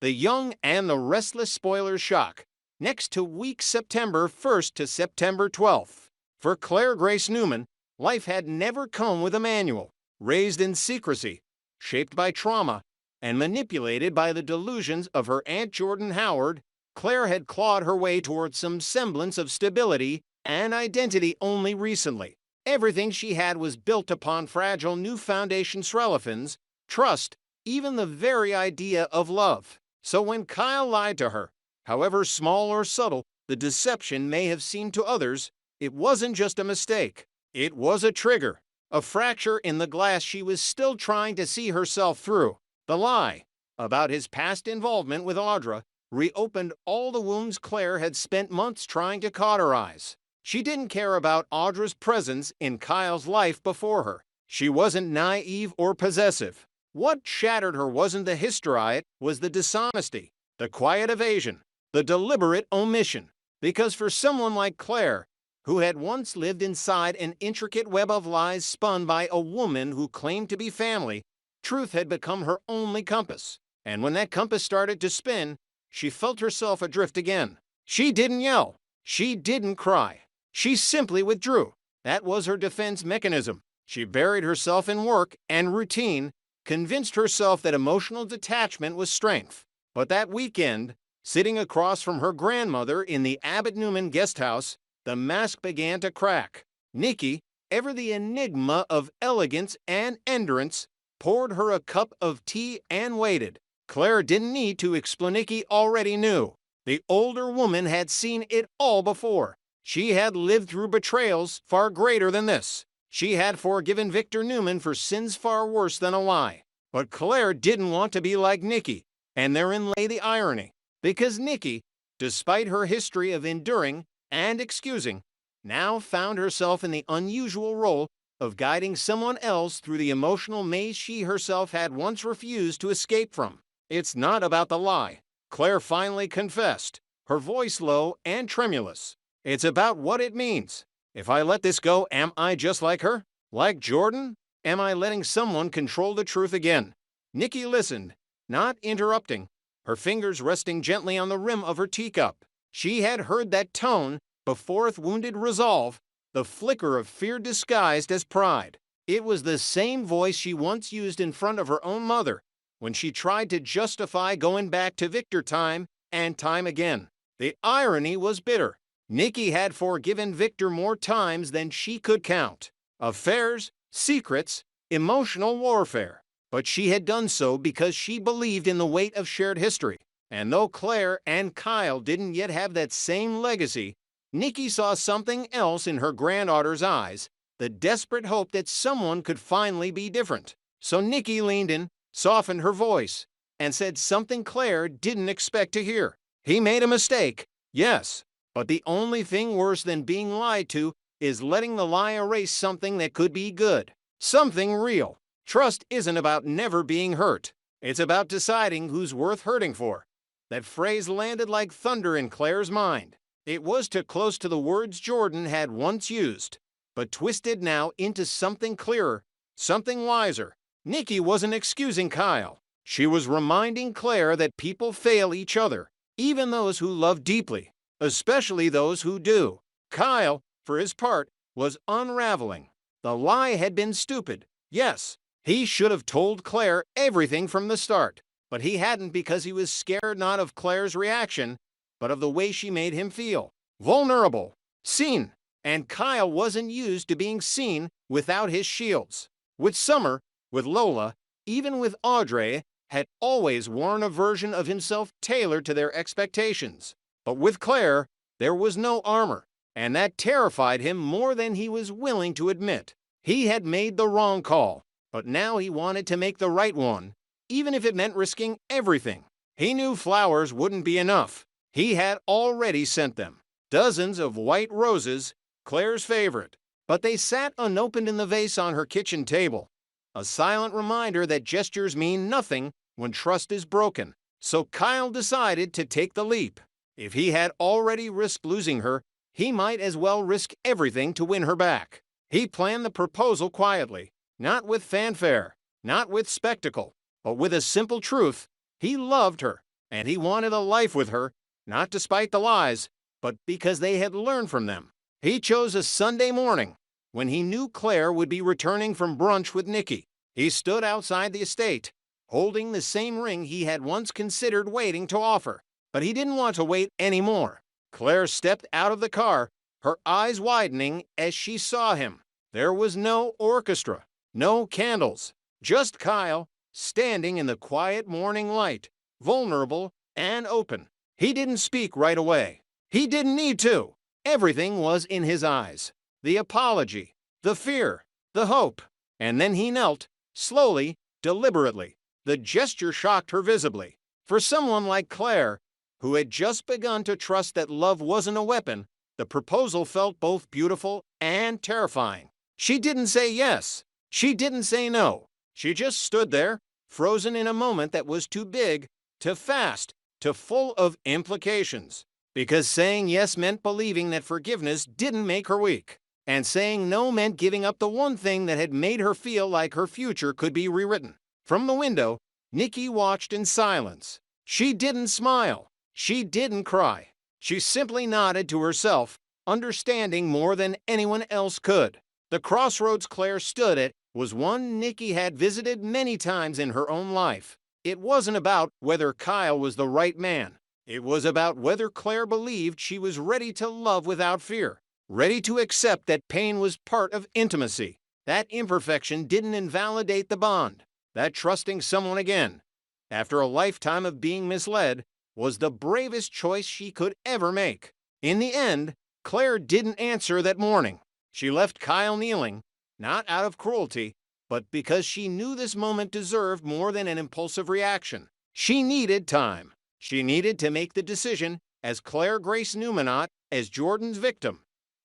The Young and the Restless spoiler shock. Next to week September 1st to September 12th. For Clare Grace Newman, life had never come with a manual. Raised in secrecy, shaped by trauma, and manipulated by the delusions of her Aunt Jordan Howard, Clare had clawed her way towards some semblance of stability and identity only recently. Everything she had was built upon fragile new foundation Srelafins, trust, even the very idea of love. So when Kyle lied to her, however small or subtle the deception may have seemed to others, it wasn't just a mistake. It was a trigger, a fracture in the glass she was still trying to see herself through. The lie about his past involvement with Audra reopened all the wounds Clare had spent months trying to cauterize. She didn't care about Audra's presence in Kyle's life before her. She wasn't naive or possessive. What shattered her wasn't the hysteria, it was the dishonesty, the quiet evasion, the deliberate omission. Because for someone like Clare, who had once lived inside an intricate web of lies spun by a woman who claimed to be family, truth had become her only compass. And when that compass started to spin, she felt herself adrift again. She didn't yell. She didn't cry. She simply withdrew. That was her defense mechanism. She buried herself in work and routine, convinced herself that emotional detachment was strength. But that weekend, sitting across from her grandmother in the Abbott Newman guest house, the mask began to crack. Nikki, ever the enigma of elegance and endurance, poured her a cup of tea and waited. Clare didn't need to explain. Nikki already knew. The older woman had seen it all before. She had lived through betrayals far greater than this. She had forgiven Victor Newman for sins far worse than a lie. But Clare didn't want to be like Nikki, and therein lay the irony. Because Nikki, despite her history of enduring and excusing, now found herself in the unusual role of guiding someone else through the emotional maze she herself had once refused to escape from. It's not about the lie, Clare finally confessed, her voice low and tremulous. It's about what it means. If I let this go, am I just like her? Like Jordan? Am I letting someone control the truth again? Nikki listened, not interrupting, her fingers resting gently on the rim of her teacup. She had heard that tone before with wounded resolve, the flicker of fear disguised as pride. It was the same voice she once used in front of her own mother when she tried to justify going back to Victor time and time again. The irony was bitter. Nikki had forgiven Victor more times than she could count. Affairs, secrets, emotional warfare. But she had done so because she believed in the weight of shared history. And though Clare and Kyle didn't yet have that same legacy, Nikki saw something else in her granddaughter's eyes, the desperate hope that someone could finally be different. So Nikki leaned in, softened her voice, and said something Clare didn't expect to hear. He made a mistake, yes. But the only thing worse than being lied to is letting the lie erase something that could be good, something real. Trust isn't about never being hurt. It's about deciding who's worth hurting for. That phrase landed like thunder in Clare's mind. It was too close to the words Jordan had once used, but twisted now into something clearer, something wiser. Nikki wasn't excusing Kyle. She was reminding Clare that people fail each other, even those who love deeply. Especially those who do. Kyle, for his part, was unraveling. The lie had been stupid. Yes, he should have told Clare everything from the start, but he hadn't because he was scared not of Clare's reaction, but of the way she made him feel. Vulnerable, seen, and Kyle wasn't used to being seen without his shields. With Summer, with Lola, even with Audrey, had always worn a version of himself tailored to their expectations. But with Clare, there was no armor, and that terrified him more than he was willing to admit. He had made the wrong call, but now he wanted to make the right one, even if it meant risking everything. He knew flowers wouldn't be enough. He had already sent them. Dozens of white roses, Clare's favorite, but they sat unopened in the vase on her kitchen table. A silent reminder that gestures mean nothing when trust is broken. So Kyle decided to take the leap. If he had already risked losing her, he might as well risk everything to win her back. He planned the proposal quietly, not with fanfare, not with spectacle, but with a simple truth. He loved her, and he wanted a life with her, not despite the lies, but because they had learned from them. He chose a Sunday morning, when he knew Claire would be returning from brunch with Nicky. He stood outside the estate, holding the same ring he had once considered waiting to offer. But he didn't want to wait anymore. Claire stepped out of the car, her eyes widening as she saw him. There was no orchestra, no candles, just Kyle, standing in the quiet morning light, vulnerable and open. He didn't speak right away. He didn't need to. Everything was in his eyes. The apology, the fear, the hope. And then he knelt, slowly, deliberately. The gesture shocked her visibly. For someone like Claire, who had just begun to trust that love wasn't a weapon, the proposal felt both beautiful and terrifying. She didn't say yes. She didn't say no. She just stood there, frozen in a moment that was too big, too fast, too full of implications. Because saying yes meant believing that forgiveness didn't make her weak. And saying no meant giving up the one thing that had made her feel like her future could be rewritten. From the window, Nicky watched in silence. She didn't smile. She didn't cry. She simply nodded to herself, understanding more than anyone else could. The crossroads Claire stood at was one Nicky had visited many times in her own life. It wasn't about whether Kyle was the right man. It was about whether Claire believed she was ready to love without fear, ready to accept that pain was part of intimacy. That imperfection didn't invalidate the bond. That trusting someone again, after a lifetime of being misled, was the bravest choice she could ever make. In the end, Claire didn't answer that morning. She left Kyle kneeling, not out of cruelty, but because she knew this moment deserved more than an impulsive reaction. She needed time. She needed to make the decision as Claire Grace Newman, not as Jordan's victim,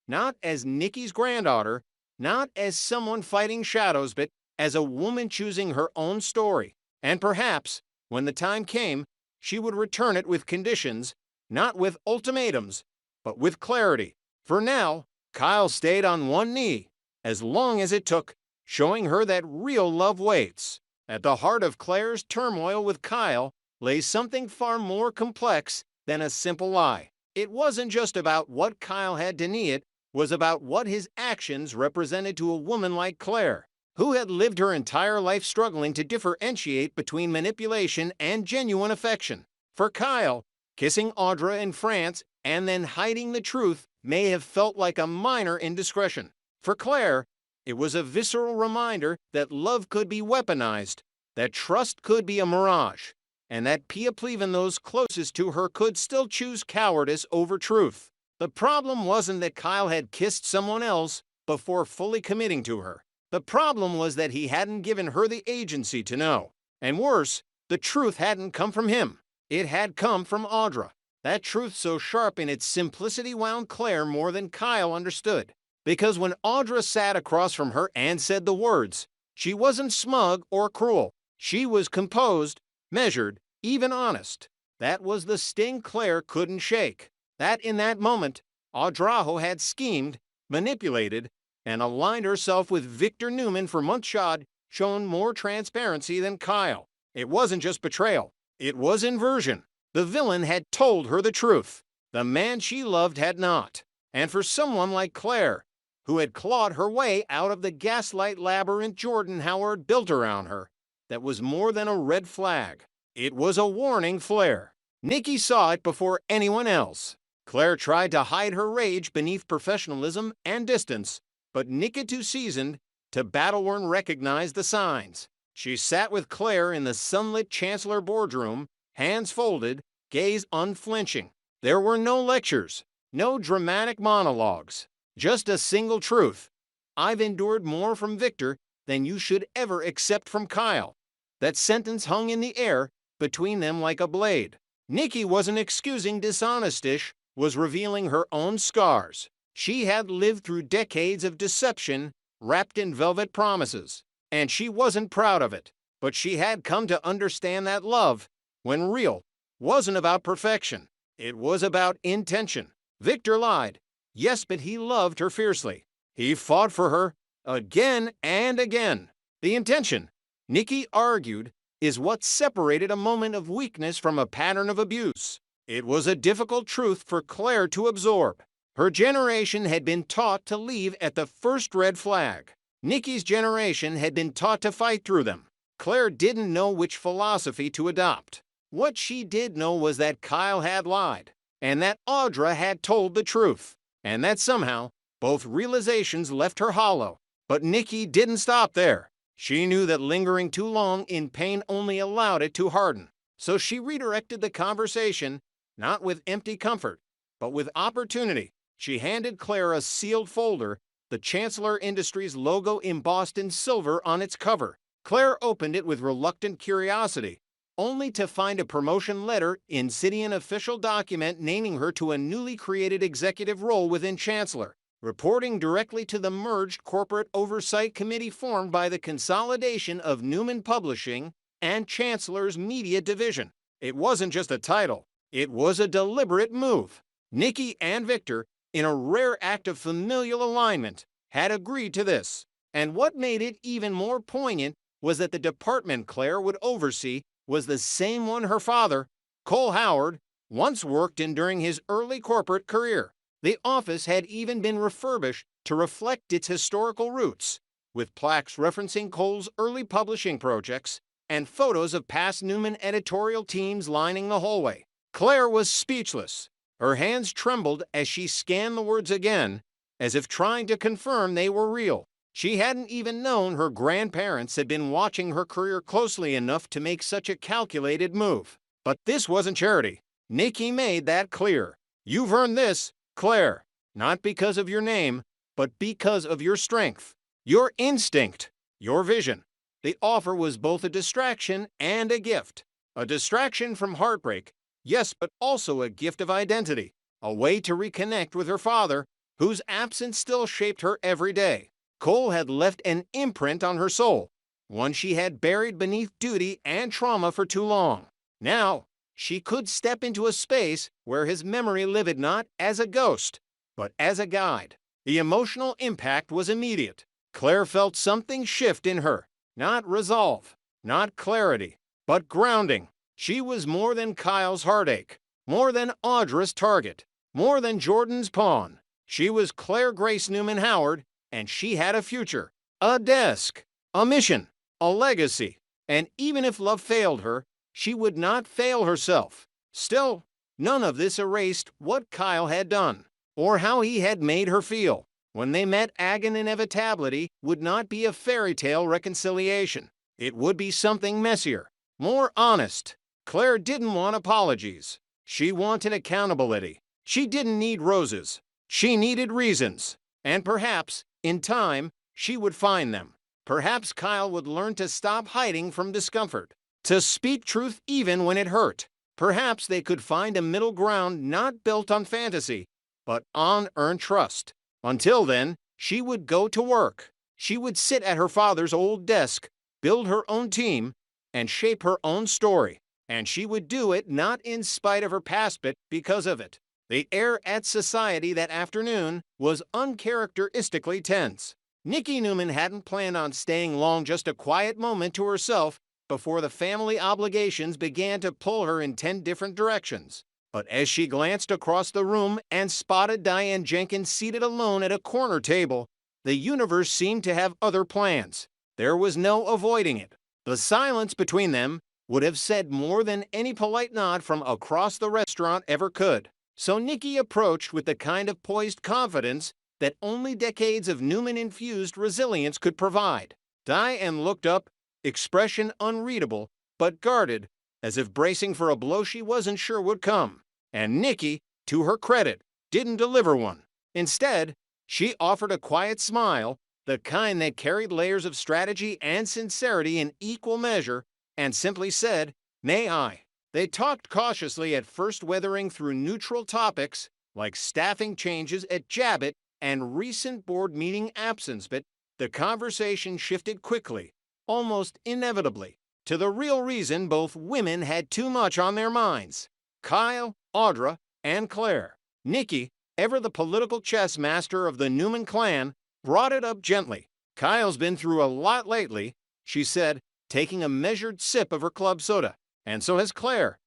not as Nicky's granddaughter, not as someone fighting shadows, but as a woman choosing her own story. And perhaps, when the time came, she would return it with conditions, not with ultimatums, but with clarity. For now, Kyle stayed on one knee, as long as it took, showing her that real love waits. At the heart of Claire's turmoil with Kyle lay something far more complex than a simple lie. It wasn't just about what Kyle had to knee, it was about what his actions represented to a woman like Claire, who had lived her entire life struggling to differentiate between manipulation and genuine affection. For Kyle, kissing Audra in France and then hiding the truth may have felt like a minor indiscretion. For Claire, it was a visceral reminder that love could be weaponized, that trust could be a mirage, and that even those closest to her could still choose cowardice over truth. The problem wasn't that Kyle had kissed someone else before fully committing to her. The problem was that he hadn't given her the agency to know. And worse, the truth hadn't come from him. It had come from Audra. That truth so sharp in its simplicity wound Claire more than Kyle understood. Because when Audra sat across from her and said the words, she wasn't smug or cruel. She was composed, measured, even honest. That was the sting Claire couldn't shake. That in that moment, Audrajo had schemed, manipulated, and aligned herself with Victor Newman for months shod, shown more transparency than Kyle. It wasn't just betrayal. It was inversion. The villain had told her the truth. The man she loved had not. And for someone like Claire, who had clawed her way out of the gaslight labyrinth Jordan Howard built around her, that was more than a red flag. It was a warning flare. Nicky saw it before anyone else. Claire tried to hide her rage beneath professionalism and distance, but Nicky, too seasoned to battle-worn, recognized the signs. She sat with Claire in the sunlit Chancellor boardroom, hands folded, gaze unflinching. There were no lectures, no dramatic monologues, just a single truth. I've endured more from Victor than you should ever accept from Kyle. That sentence hung in the air between them like a blade. Nicky wasn't excusing dishonest-ish, was revealing her own scars. She had lived through decades of deception wrapped in velvet promises, and she wasn't proud of it. But she had come to understand that love, when real, wasn't about perfection. It was about intention. Victor lied. Yes, but he loved her fiercely. He fought for her again and again. The intention, Nicky argued, is what separated a moment of weakness from a pattern of abuse. It was a difficult truth for Clare to absorb. Her generation had been taught to leave at the first red flag. Nikki's generation had been taught to fight through them. Clare didn't know which philosophy to adopt. What she did know was that Kyle had lied, and that Audra had told the truth, and that somehow both realizations left her hollow. But Nikki didn't stop there. She knew that lingering too long in pain only allowed it to harden. So she redirected the conversation, not with empty comfort, but with opportunity. She handed Clare a sealed folder, the Chancellor Industries logo embossed in silver on its cover. Clare opened it with reluctant curiosity, only to find a promotion letter, Insidian official document naming her to a newly created executive role within Chancellor, reporting directly to the merged Corporate Oversight Committee formed by the consolidation of Newman Publishing and Chancellor's Media Division. It wasn't just a title, it was a deliberate move. Nikki and Victor, in a rare act of familial alignment, had agreed to this. And what made it even more poignant was that the department Clare would oversee was the same one her father, Cole Howard, once worked in during his early corporate career. The office had even been refurbished to reflect its historical roots, with plaques referencing Cole's early publishing projects and photos of past Newman editorial teams lining the hallway. Clare was speechless. Her hands trembled as she scanned the words again, as if trying to confirm they were real. She hadn't even known her grandparents had been watching her career closely enough to make such a calculated move. But this wasn't charity. Nikki made that clear. You've earned this, Clare, not because of your name, but because of your strength, your instinct, your vision. The offer was both a distraction and a gift. A distraction from heartbreak, yes, but also a gift of identity, a way to reconnect with her father, whose absence still shaped her every day. Cole had left an imprint on her soul, one she had buried beneath duty and trauma for too long. Now, she could step into a space where his memory lived not as a ghost, but as a guide. The emotional impact was immediate. Clare felt something shift in her. Not resolve, not clarity, but grounding. She was more than Kyle's heartache, more than Audra's target, more than Jordan's pawn. She was Clare Grace Newman Howard, and she had a future, a desk, a mission, a legacy. And even if love failed her, she would not fail herself. Still, none of this erased what Kyle had done, or how he had made her feel. When they met, Agony inevitability would not be a fairy tale reconciliation. It would be something messier, more honest. Clare didn't want apologies. She wanted accountability. She didn't need roses. She needed reasons. And perhaps, in time, she would find them. Perhaps Kyle would learn to stop hiding from discomfort, to speak truth even when it hurt. Perhaps they could find a middle ground not built on fantasy, but on earned trust. Until then, she would go to work. She would sit at her father's old desk, build her own team, and shape her own story. And she would do it not in spite of her past, but because of it. The air at society that afternoon was uncharacteristically tense. Nikki Newman hadn't planned on staying long, just a quiet moment to herself before the family obligations began to pull her in 10 different directions. But as she glanced across the room and spotted Diane Jenkins seated alone at a corner table, the universe seemed to have other plans. There was no avoiding it. The silence between them would have said more than any polite nod from across the restaurant ever could. So Nikki approached with the kind of poised confidence that only decades of Newman-infused resilience could provide. Diane looked up, expression unreadable, but guarded, as if bracing for a blow she wasn't sure would come. And Nikki, to her credit, didn't deliver one. Instead, she offered a quiet smile, the kind that carried layers of strategy and sincerity in equal measure, and simply said, "May I?" They talked cautiously at first, weathering through neutral topics like staffing changes at Jabot and recent board meeting absence, but the conversation shifted quickly, almost inevitably, to the real reason both women had too much on their minds. Kyle, Audra, and Clare. Nikki, ever the political chess master of the Newman clan, brought it up gently. "Kyle's been through a lot lately," she said, taking a measured sip of her club soda. And so has Claire.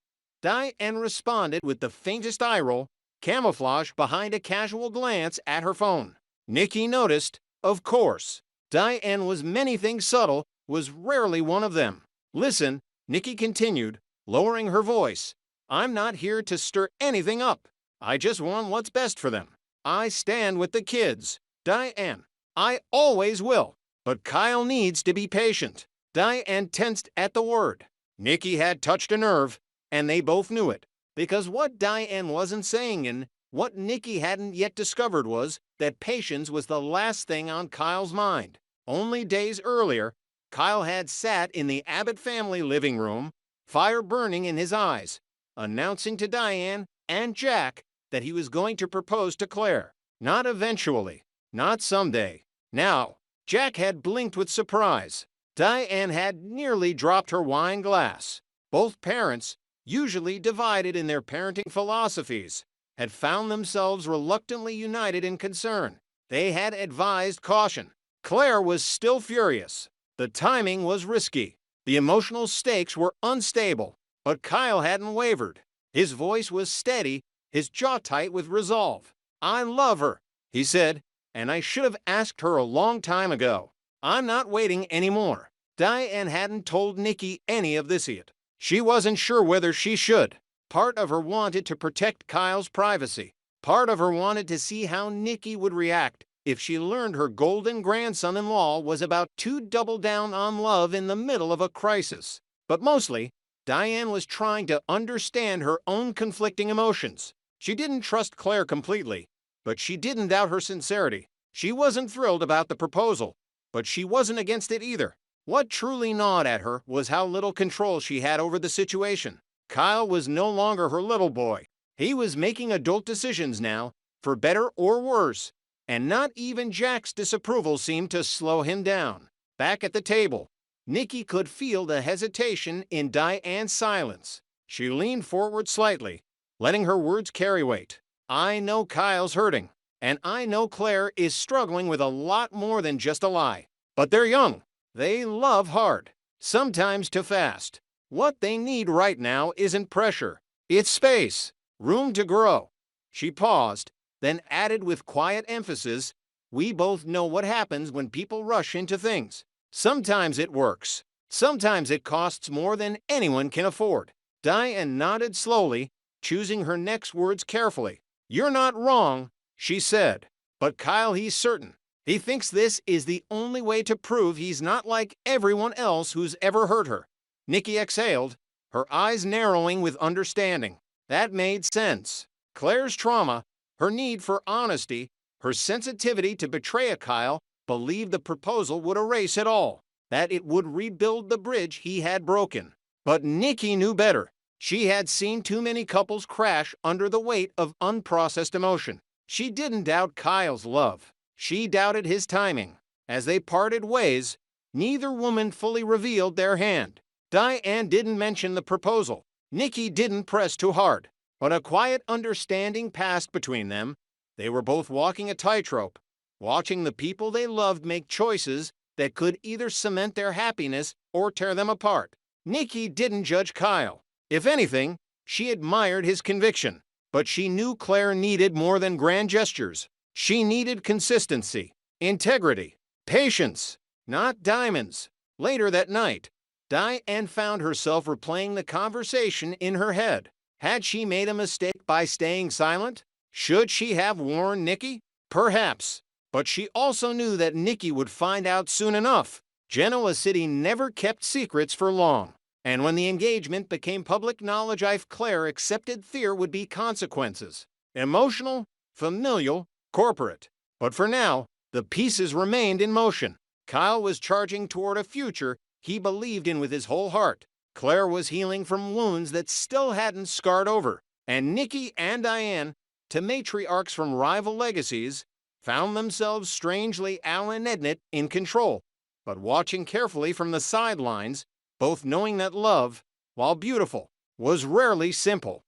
Diane responded with the faintest eye roll, camouflaged behind a casual glance at her phone. Nikki noticed, of course. Diane was many things subtle, was rarely one of them. Listen, Nikki continued, lowering her voice. I'm not here to stir anything up. I just want what's best for them. I stand with the kids. Diane, I always will. But Kyle needs to be patient. Diane tensed at the word. Nikki had touched a nerve, and they both knew it. Because what Diane wasn't saying and what Nikki hadn't yet discovered was that patience was the last thing on Kyle's mind. Only days earlier, Kyle had sat in the Abbott family living room, fire burning in his eyes, announcing to Diane and Jack that he was going to propose to Claire. Not eventually, not someday. Now, Jack had blinked with surprise. Diane had nearly dropped her wine glass. Both parents, usually divided in their parenting philosophies, had found themselves reluctantly united in concern. They had advised caution. Claire was still furious. The timing was risky. The emotional stakes were unstable. But Kyle hadn't wavered. His voice was steady, his jaw tight with resolve. I love her, he said, and I should have asked her a long time ago. I'm not waiting anymore. Diane hadn't told Nikki any of this yet. She wasn't sure whether she should. Part of her wanted to protect Kyle's privacy. Part of her wanted to see how Nikki would react if she learned her golden grandson-in-law was about to double down on love in the middle of a crisis. But mostly, Diane was trying to understand her own conflicting emotions. She didn't trust Claire completely, but she didn't doubt her sincerity. She wasn't thrilled about the proposal, but she wasn't against it either. What truly gnawed at her was how little control she had over the situation. Kyle was no longer her little boy. He was making adult decisions now, for better or worse, and not even Jack's disapproval seemed to slow him down. Back at the table, Nikki could feel the hesitation in Diane's silence. She leaned forward slightly, letting her words carry weight. I know Kyle's hurting, and I know Claire is struggling with a lot more than just a lie. But they're young. They love hard, sometimes too fast. What they need right now isn't pressure. It's space, room to grow. She paused, then added with quiet emphasis, we both know what happens when people rush into things. Sometimes it works. Sometimes it costs more than anyone can afford. Diane nodded slowly, choosing her next words carefully. You're not wrong, she said. But Kyle, he's certain. He thinks this is the only way to prove he's not like everyone else who's ever hurt her. Nikki exhaled, her eyes narrowing with understanding. That made sense. Claire's trauma, her need for honesty, her sensitivity to betray a Kyle, believed the proposal would erase it all, that it would rebuild the bridge he had broken. But Nikki knew better. She had seen too many couples crash under the weight of unprocessed emotion. She didn't doubt Kyle's love. She doubted his timing. As they parted ways, neither woman fully revealed their hand. Diane didn't mention the proposal. Nikki didn't press too hard. But a quiet understanding passed between them. They were both walking a tightrope, watching the people they loved make choices that could either cement their happiness or tear them apart. Nikki didn't judge Kyle. If anything, she admired his conviction. But she knew Claire needed more than grand gestures. She needed consistency, integrity, patience, not diamonds. Later that night, Diane found herself replaying the conversation in her head. Had she made a mistake by staying silent? Should she have warned Nikki? Perhaps. But she also knew that Nikki would find out soon enough. Genoa City never kept secrets for long. And when the engagement became public knowledge, Claire accepted there would be consequences. Emotional, familial, corporate. But for now, the pieces remained in motion. Kyle was charging toward a future he believed in with his whole heart. Claire was healing from wounds that still hadn't scarred over. And Nikki and Diane, to matriarchs from rival legacies, found themselves strangely Ednit in control, but watching carefully from the sidelines, both knowing that love, while beautiful, was rarely simple.